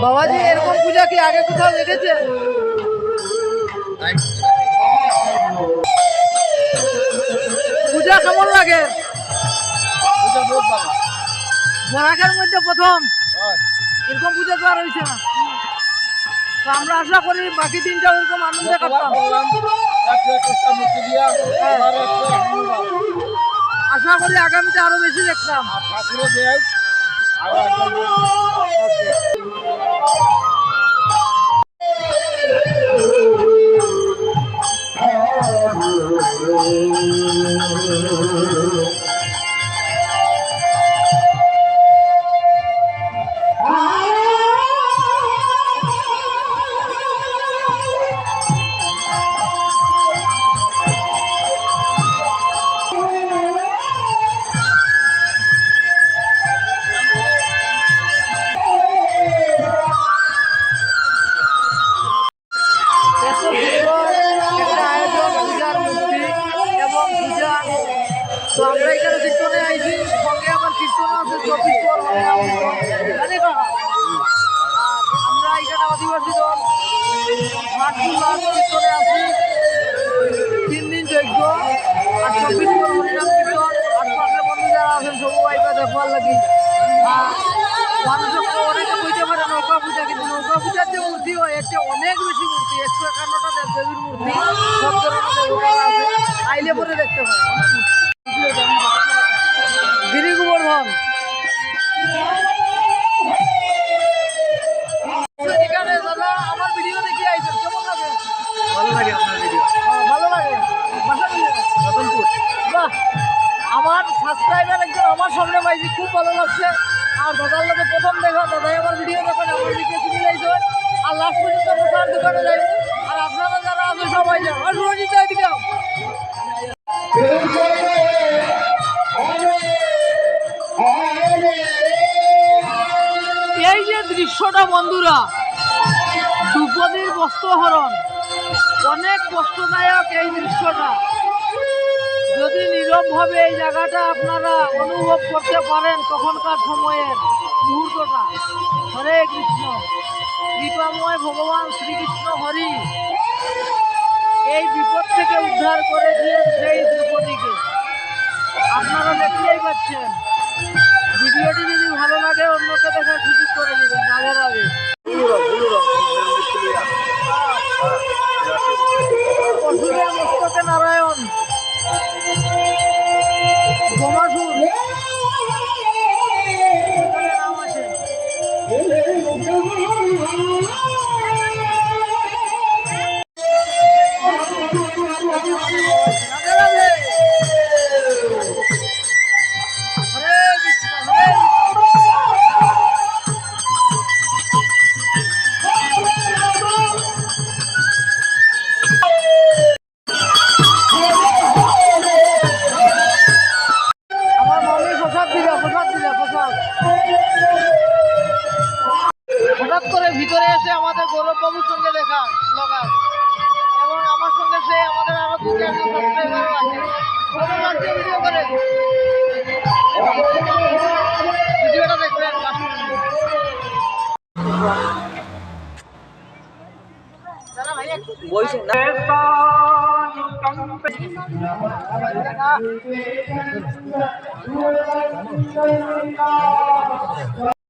বাবাজি এরকম পূজা কি আগে কোথাও দেখেছেন? পূজা কেমন লাগে? বরাকের মধ্যে প্রথম এরকম পূজা তো আর হয়েছে না। তো আমরা আশা করি বাকি দিনটা ওরকম আনন্দে কাটতাম। আশা করি আগামীতে আরো বেশি দেখতাম। তো আমরা এখানে কীর্তনে আইছি, সঙ্গে আমার কীর্তনও আছে 24 পর জানি কাকা। আর আমরা এখানে আদিবাসী দল কীর্তনে আছি 3 দিন যজ্ঞ আর 24 পর হরিনাম কীর্তন। আশপাশের বন্ধু যারা আছেন সবু ভাইবা দেখবার লাগি। আর মানুষের অনেকে বইতে পারে নৌকা পূজা, কিন্তু নৌকা পূজার যে মূর্তি হয় এর চেয়ে অনেক বেশি মূর্তি, 151টা দেবদেবীর মূর্তি, সব ধরনের দেবতারা আছে, আইলে পরে দেখতে পারে। গিরি গোবর্ধন দাদা আমার ভিডিও দেখে আইছেন, কেমন লাগে? ভালো লাগে আপনার ভিডিও। ভালো লাগে। রতনপুর। বাহ, আমার সাবস্ক্রাইবার একজন আমার সামনে পাইছি, খুব ভালো লাগছে। আর দাদার লোকে প্রথম দেখা, দাদাই আমার ভিডিও দেখেন, আমার দিকে চিনি যাইছে। আর লাস্ট পর্যন্ত আমরা তার দোকানে যাই। আর আপনারা যারা আছে সবাই যান। আর রোজই যাই দিকে এই যে দৃশ্যটা বন্ধুরা, দ্রৌপদীর বস্ত্রহরণ, অনেক কষ্টদায়ক এই দৃশ্যটা। যদি নীরবভাবে এই জায়গাটা আপনারা অনুভব করতে পারেন তখনকার সময়ের মুহূর্তটা। হরে কৃষ্ণ, কৃপাময় ভগবান শ্রীকৃষ্ণ হরি এই বিপদ থেকে উদ্ধার করে দিয়ে সেই দ্রৌপদীকে আপনারা দেখতেই পাচ্ছেন। ভিডিওটি যদি ভালো লাগে অন্যকে দেখার সুযোগ করে দেবেন। রাধে রাধে। অসুরের মস্তকে নারায়ণ, গোমাসুর নাম আছে। হঠাৎ করে ভিতরে এসে আমাদের গৌরববাবুর সঙ্গে দেখা লগার, এবং আমার সঙ্গে সে আমাদের আরো 2-4জন সাবস্ক্রাইবারও আছে। কেমন লাগছে ভিডিও করে? ভিডিওটা দেখবেন। বলছেন না